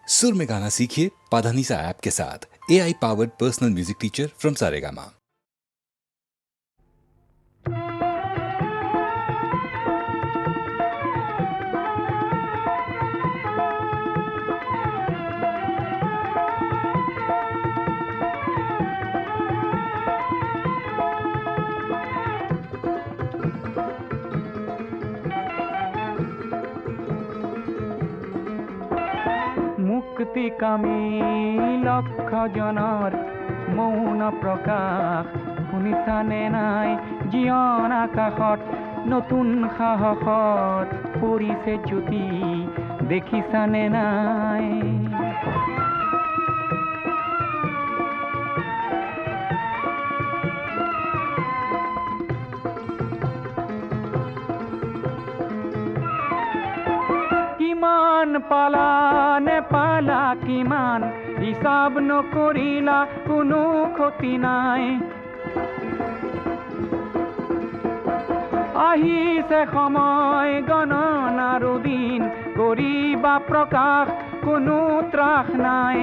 सुर में गाना सीखिए पाधानीसा ऐप के साथ। AI powered personal music teacher from Saregama. মুক্তিকামী লক্ষ জনৰ মৌন প্ৰকাশ শুনিছানে নাই? জীৱন আকাশত নতুন সাহসত পৰিছে জ্যোতি, দেখিছানে নাই? কিমান পালা নেপালা, কিমান হিচাপ নকৰিলা, কোনো ক্ষতি নাই। আহিছে সময় গণনাৰো দিন, কৰিবা প্ৰকাশ, কোনো ত্ৰাস নাই।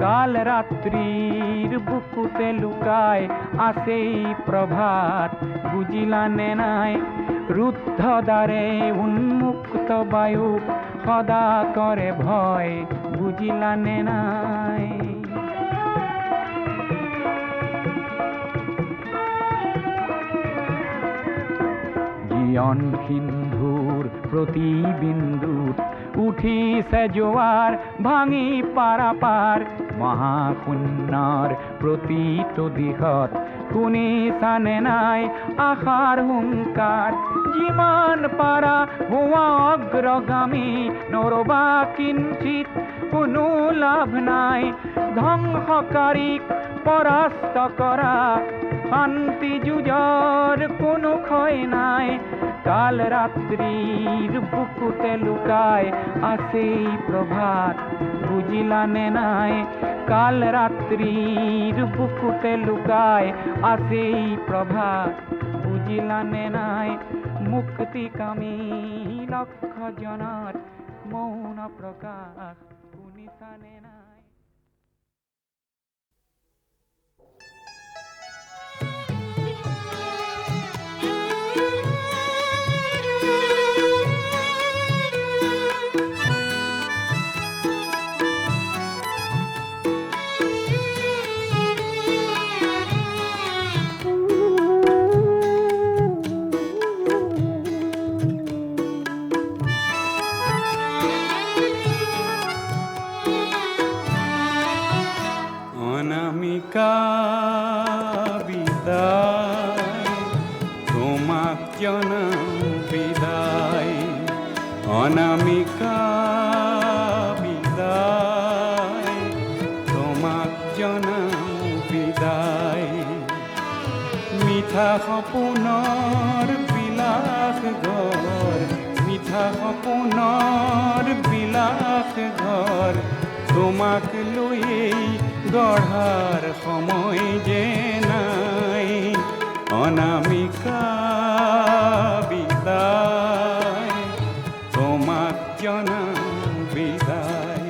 কাল ৰাত্ৰিৰ বুকুতে লুকাই আছেই প্ৰভাত, বুজিলানে নাই? ৰুদ্ধ দ্বাৰে উন্মুক্ত বায়ুক সদা কৰে ভয়, বুজিলানে নাই? জীৱন সিন্ধুৰ প্ৰতি বিন্দুত উঠিছে জোৱাৰ, ভাঙি পাৰাপাৰ মহাশূন্যৰ প্ৰতিটো দিশত শুনিছানে নাই আশাৰ হুংকাৰ? যিমান পাৰা হোৱা অগ্ৰগামী, নৰবা কিঞ্চিত কোনো লাভ নাই। ধ্বংসকাৰীক পৰাস্ত কৰা শান্তি যুঁজৰ কোনো ক্ষয় নাই। কাল ৰাত্ৰিৰ বুকুতে লুকাই আছেই প্ৰভাত, বুজিলানে নাই? কাল ৰাত্ৰিৰ বুকুতে লুকাই আছেই প্ৰভাত, বুজিলানে নাই? মুক্তিকামী লক্ষ জনৰ মৌন প্ৰকাশ শুনিছানে নাই? অনামিকা বিদায়, তোমাক জনাও বিদায়। অনামিকা বিদায়, তোমাক জনাও বিদায়। মিঠা সপোনৰ বিলাস ঘৰ, মিঠা সপোনৰ বিলাস ঘৰ, তোমাক লৈয়েই গঢ়াৰ সময় যে নাই। অনামিকা বিদায়, তোমাক জনাও বিদায়।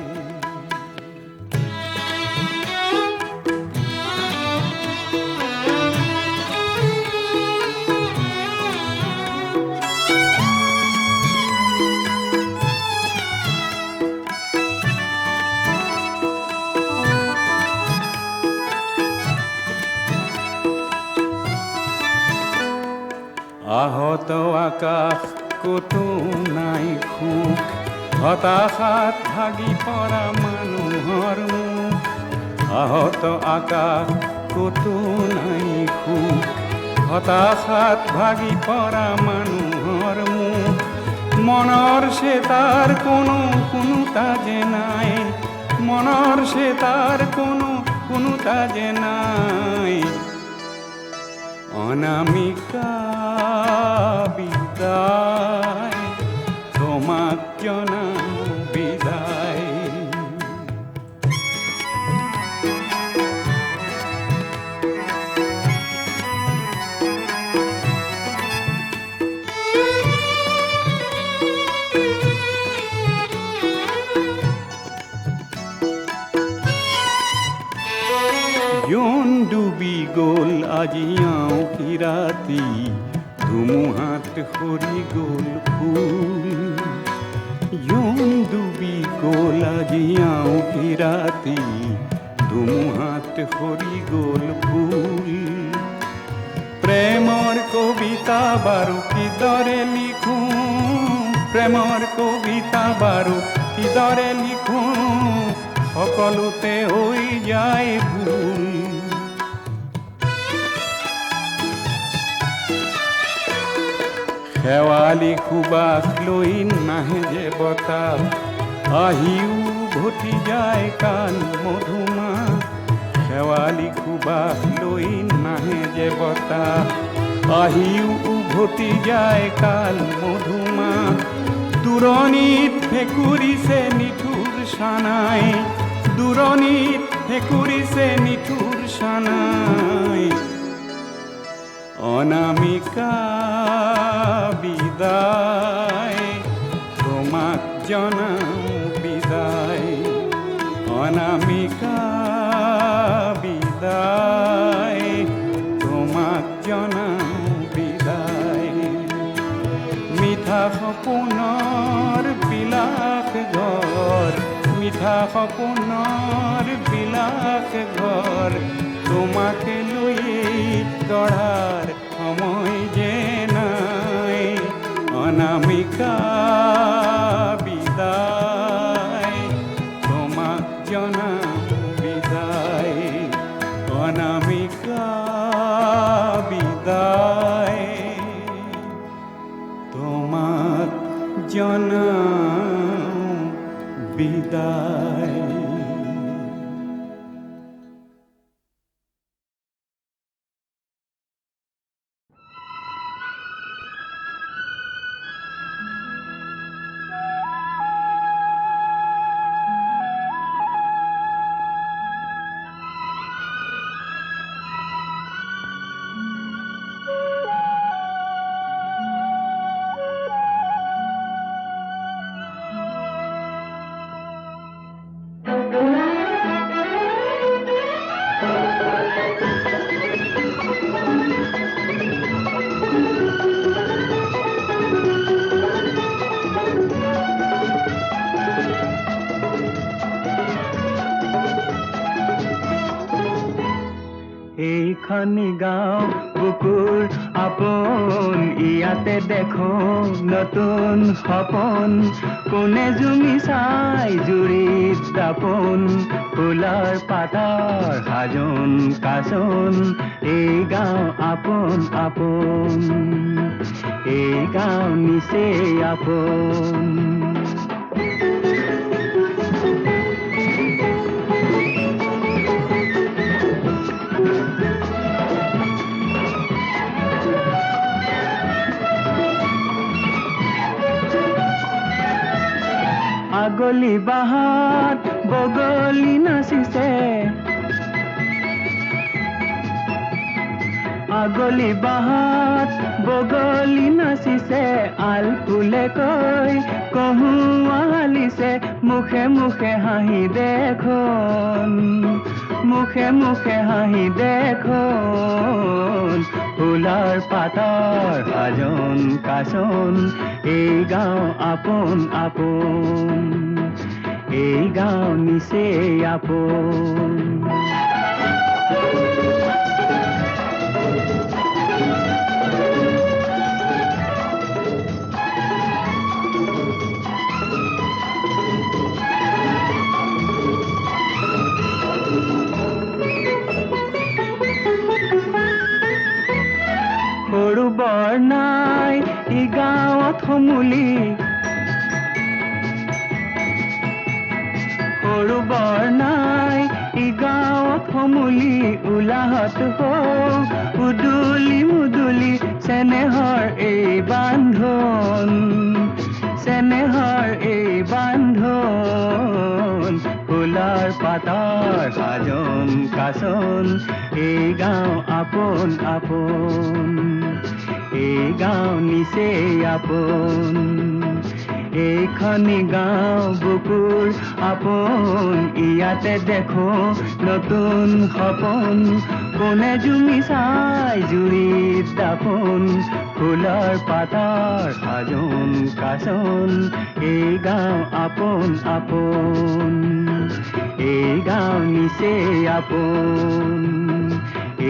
আহত আকাশ ক'তো নাই সুখ, হতাশাত ভাগি পৰা মানুহৰ মুখ। আহত আকাশ ক'তো নাই সুখ, হতাশাত ভাগি পৰা মানুহৰ মুখ। মনৰ চেতাৰ কোনো তাজে নাই, মনৰ চেতাৰ কোনো তাজে নাই। অনামিকা বিদায়, তোমাক জনাও বিদায়। জোন ডুবি গ'ল আজি আঁউসী ৰাতি ধুমুহাত সৰি গ'ল ফুল জোন ডুবি গ'ল আজি আঁউসী ৰাতি ধুমুহাত সৰি গ'ল ফুল প্ৰেমৰ কবিতা বাৰু কিদৰে লিখোঁ প্ৰেমৰ কবিতা বাৰু কিদৰে লিখোঁ সকলোতে হৈ যায় ভুল শেৱালি সুবাস লৈ নাহে যে বতাহ আহিও ঘটি যায় কাল মধুমাহ শেৱালি সুবাস লৈ নাহে যে বতাহ আহিও উভতি যায় কাল মধুমাহ দূৰণিত ভেকুৰিছে নিঠুৰ সানাই দূৰণিত ভেকুৰিছে নিঠুৰ সানাই অনামিকা বিদায় তোমাক জনাওঁ বিদায় অনামিকা বিদায় তোমাক জনাওঁ বিদায় মিঠা সপোনৰ বিলাস ঘৰ মিঠা সপোনৰ বিলাস ঘৰ তোমাকে লৈয়ে গঢ়াৰ সময় যে নাই অনামিকা বিদায় তোমাক জনাওঁ বিদায় অনামিকা বিদায় তোমাক জনাওঁ বিদায় এইখনি গাঁও বুকুৰ আপোন ইয়াতে দেখো নতুন সপোন কোনে জুমি চাই জুৰিত দাপোন ফুলৰ পাতৰ সাজোন কাচোন এই গাঁও আপোন আপোন এই গাঁও নিচেই আপোন আগলি বাহাত বগলি নাচিছে আগলি বাহাত বগলি নাচিছে আল ফুলে কৈ কহুৱা হালিছে মুখে মুখে হাঁহি দেখোন মুখে মুখে হাঁহি দেখোন ফুলৰ পাতৰ সাজোন কাচোন এই গাঁও আপোন আপোন এই গাঁও নিচেই আপোন সৰু বৰ নাই ই গাঁৱত সমূলি সৰু বৰ নাই ই গাঁৱত সমূলি উলাহত হওঁ উদুলি মুদুলি চেনেহৰ এই বান্ধন চেনেহৰ এই বান্ধন ফুলৰ পাতৰ সাজোন কাচোন এই গাঁও আপোন আপোন এই গাঁও নিচেই আপোন এইখনি গাঁও বুকুৰ আপোন ইয়াতে দেখো নতুন সপোন কোনে জুমি চাই জুৰিত দাপোন ফুলৰ পাতৰ সাজোন কাচোন এই গাঁও আপোন আপোন এই গাঁও নিচেই আপোন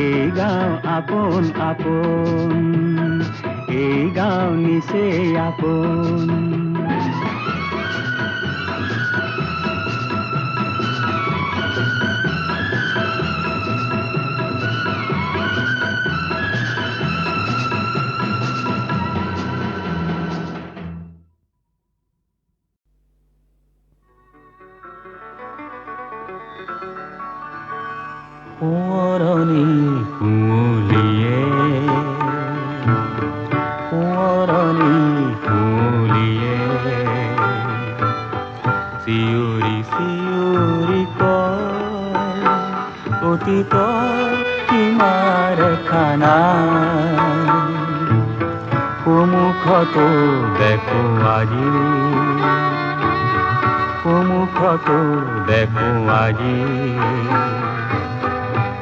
এই গাঁও আপোন আপোন এই গাঁও নিচেই আপোন সোঁৱৰণি কুঁৱলীয়ে সোঁৱৰণি কুঁৱলীয়ে চিঞৰি চিঞৰি কয় অতীতৰ সীমাৰ খানা সন্মুখতো দেখো আজি সন্মুখতো দেখো আজি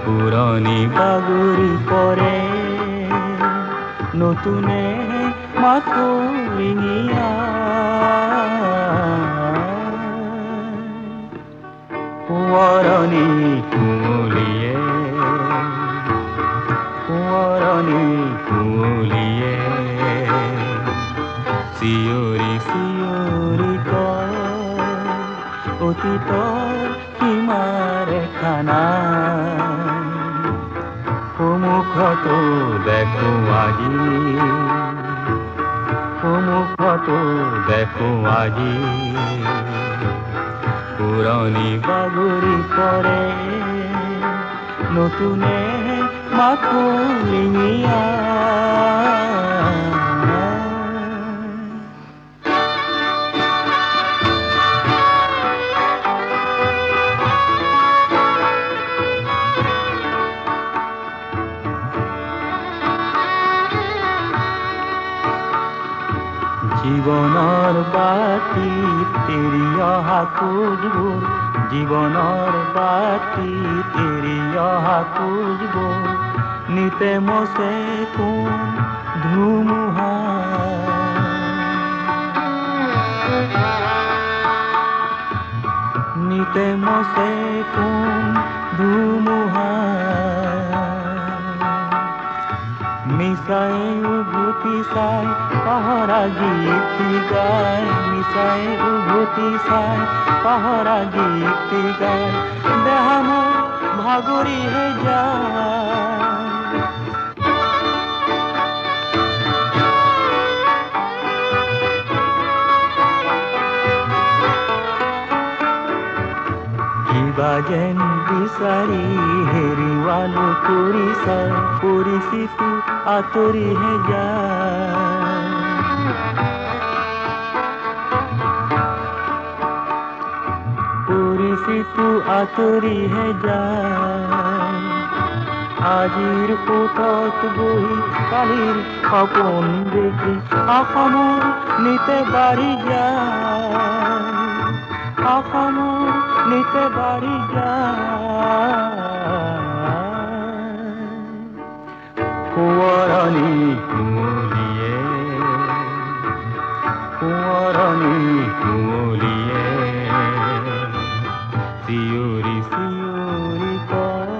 পুৰণি বাগৰি পৰে নতুনে মাথো ৰিঙিয়া সোঁৱৰণি কুঁৱলীয়ে সোঁৱৰণি কুঁৱলীয়ে চিঞৰি চিঞৰি কয় অতীতৰ সীমাৰ খানা সন্মুখতো দেখো আজি সন্মুখতো দেখো আজি পুৰণি বাগৰি পৰে নতুনে মাথো ৰিঙিয়া জীৱনৰ বাটীত এৰি অহা খোজবোৰ জীৱনৰ বাটীত এৰি অহা খোজবোৰ নিতে মচে কোন ধুমুহা নিতে মচে কোন ধুমুহা মিছাই উভতি চাই পাহৰা গীত গায় মিছাই উভতি চাই পাহৰা গীত গায় দেহা মোৰ ভাগৰিহে যায় কিবা যেন বিচাৰি হেৰুৱালো কৰিছাই পৰিচিত আঁতৰিহে যায় পৰিচিত আঁতৰিহে যায় আজিৰ কোঠত বহি কালিৰ সপোন দেখি অসমৰ নিতে বাঢ়ি যায় অসমৰ নিতে বাঢ়ি যায় সোঁৱৰণি কুঁৱলীয়ে সোঁৱৰণি কুঁৱলীয়ে চিঞৰি চিঞৰি কয়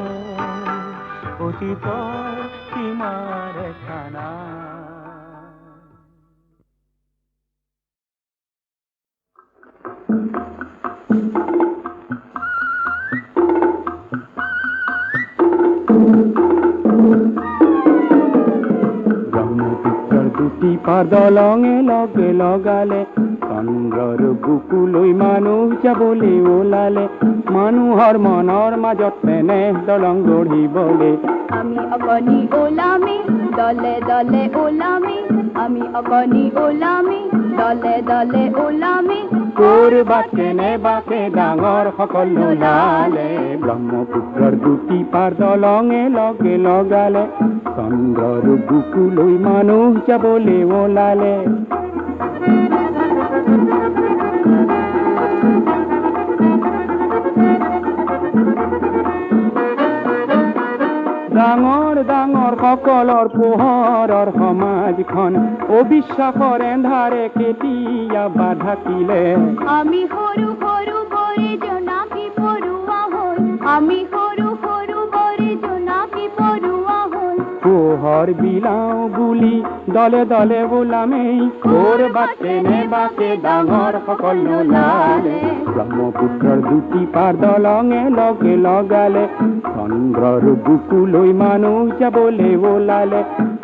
অতীতৰ সীমাৰ খানা দুটি পাৰ দলঙে লগে লগালে চন্দ্ৰৰ বুকুলৈ মানুহ যাবলৈ ওলালে মানুহৰ মনৰ মাজত তেনে দলং গঢ়িবলৈ আমি অগণি ওলামি দলে দলে ওলামি আমি অগণি ওলামি দলে দলে ওলামি কৰবাত কেনেবাকে ডাঙৰ সকল নোলালে ব্ৰহ্মপুত্ৰৰ দুটি পাৰ দলঙে লগে লগালে চন্দ্ৰৰ বুকুলৈ মানুহ যাবলৈ ওলালে ডাঙৰ ডাঙৰ সকলৰ পোহৰৰ সমাজখন অবিশ্বাসৰ এন্ধাৰে কেতিয়াবা ঢাকিলে আমি সৰু সৰু বৰে জোনাকী পৰুৱা হ'ল আমি সৰু সৰু বৰে জোনাকী পৰুৱা হ'ল পোহৰ বিলাও বুলি দলে দলে বোলামেই ক'ৰবাতে নেবাকে ডাঙৰ সকল নোলালে ব্ৰহ্মপুত্ৰৰ দুটি পাৰ দলঙে লগে লগালে চন্দ্ৰৰ বুকুলৈ মানুহ যাবলৈ ওলালে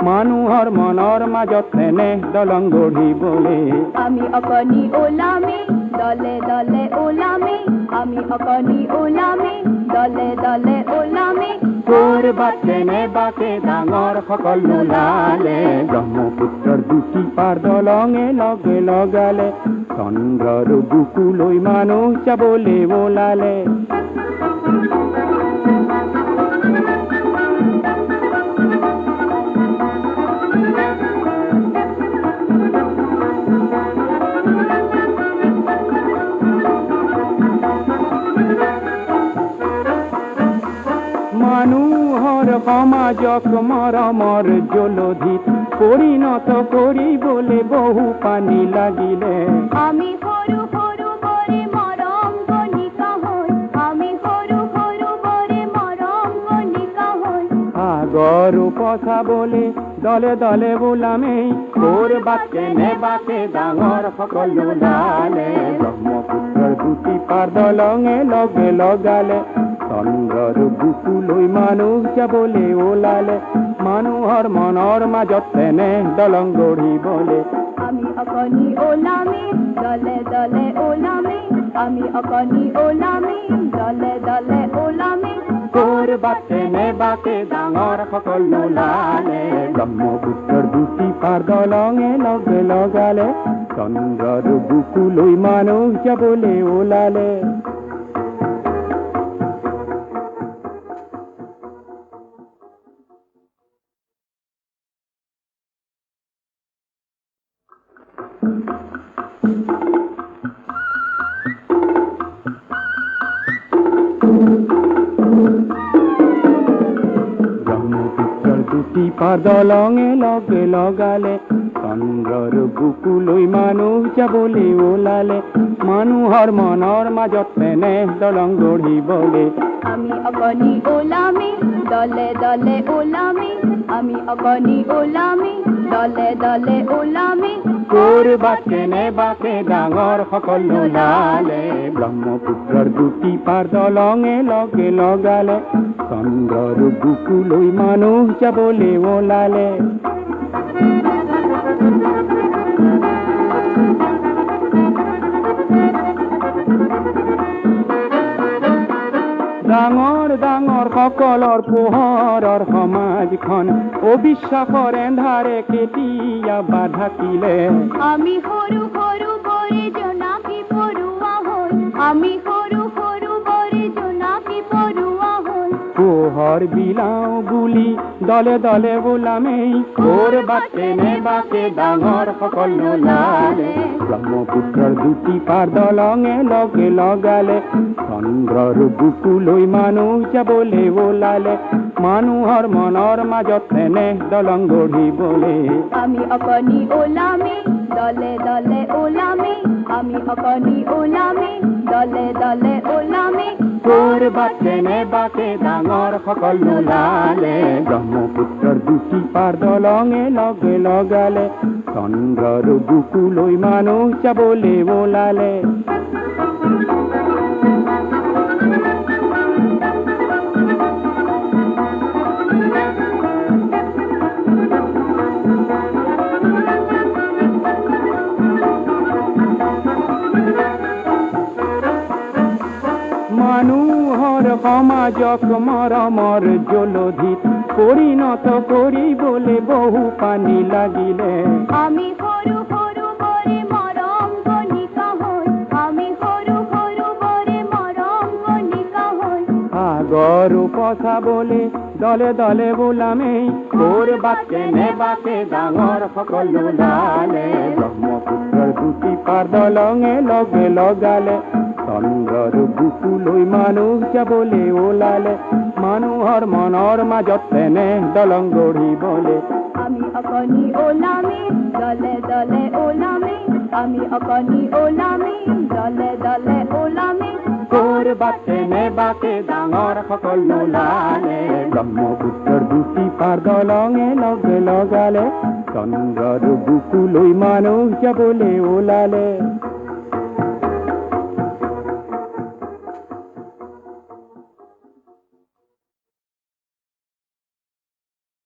মানুহৰ মনৰ মাজত তেনে দলং গঢ়িবলৈ আমি অকণি ওলামে দলে দলে ওলামে আমি অকণি ওলামে দলে দলে ওলামে ক'ৰবাতে নেবাকে ডাঙৰ সকল নোলালে ব্ৰহ্মপুত্ৰৰ দুটি পাৰ দলঙে লগে লগালে চন্দ্ৰৰ বুকুলৈ মানুহ যাবলৈ ওলালে মানুহৰ সমাজক মৰমৰ জলধিত পৰিণত কৰিবলৈ বহু পানী লাগিলে আমি সৰু সৰু বৰে মৰম কণিকা হৈ আমি সৰু সৰু বৰে মৰম কণিকা হৈ আগৰ উপচাবলৈ দলে দলে বোলামেই ক'ৰবাতে নেবাকে ডাঙৰ সকল নোলালে ব্ৰহ্মপুত্ৰৰ দুটি পাৰ দলঙে লগে লগালে চন্দ্ৰৰ বুকুলৈ মানুহ যাবলৈ ওলালে মানুহৰ মনৰ মাজত তেনে দলং গঢ়িবলৈ আমি অকণি ওলামে দলে দলে ওলামে আমি অকণি ওলামে দলে দলে ওলামে ক'ৰবাতে নেবাকে ডাঙৰ সকল নোলালে ব্ৰহ্মপুত্ৰৰ দুটি পাৰ দলঙে লগে লগালে চন্দ্ৰৰ বুকুলৈ মানুহ যাবলৈ ওলালে ব্ৰহ্মপুত্ৰৰ দুটি পাৰ দলঙে লগে লগালে চন্দ্ৰৰ বুকুলৈ মানুহ যাবলৈ ওলালে মানুহৰ মনৰ মাজত তেনে দলং গঢ়িবলৈ আমি অকণি ওলামে দলে দলে ওলামে আমি অকণি ওলামে দলে দলে ওলামে ক'ৰবাতে নেবাকে ডাঙৰ সকল নোলালে ব্ৰহ্মপুত্ৰৰ দুটি পাৰ দলঙে লগে লগালে চন্দ্ৰৰ বুকুলৈ মানুহ যাবলৈ ওলালে ডাঙৰ ডাঙৰ সকলৰ পোহৰৰ সমাজখন অবিশ্বাসৰ এন্ধাৰে কেতিয়াবা ঢাকিলে আমি সৰু সৰু বৰে জোনাকী পৰুৱা হ'ল আমি সৰু সৰু বৰে জোনাকী পৰুৱা হ'ল পোহৰ বিলাও বুলি দলে দলে বোলামেই ক'ৰবাতে নেবাকে ডাঙৰ সকল নোলালে ব্ৰহ্মপুত্ৰৰ দুটি পাৰ দলঙে লগে লগালে চন্দ্ৰৰ বুকুলৈ মানুহ যাবলৈ ওলালে মানুহৰ মনৰ মাজত তেনে দলং গঢ়িবলৈ আমি অকণি ওলামে দলে দলে ওলামে আমি অকণি ওলামে দলে দলে ওলামে ক'ৰবাতে নেবাকে ডাঙৰ সকল নোলালে ব্ৰহ্মপুত্ৰৰ দুটি পাৰ দলঙে লগে লগালে চন্দ্ৰৰ বুকুলৈ মানুহ যাবলৈ ওলালে মানুহৰ সমাজক মৰমৰ জলধিত পৰিণত কৰিবলৈ বহু পানী লাগিলে আমি সৰু সৰু বৰে মৰম কণিকা হৈ আমি সৰু সৰু বৰে মৰম কণিকা হৈ আগৰ উপচাবলৈ দলে দলে বোলামেই ক'ৰবাতে নেবাকে ডাঙৰ সকল নোলালে ব্ৰহ্মপুত্ৰৰ দুটি পাৰ দলঙে লগে লগালে চন্দ্ৰৰ বুকুলৈ মানুহ যাবলৈ ওলালে মানুহৰ মনৰ মাজত তেনে দলং গঢ়িবলে আমি অকণি ওলামি দলে দলে ওলামি আমি অকণি ওলামি দলে দলে ওলামি কৰবাত কেনেবাকে ডাঙৰ সকল নোলালে ব্ৰহ্মপুত্ৰৰ দুটি পাৰ দলঙে লগে লগালে চন্দ্ৰৰ বুকুলৈ মানুহ যাবলৈ ওলালে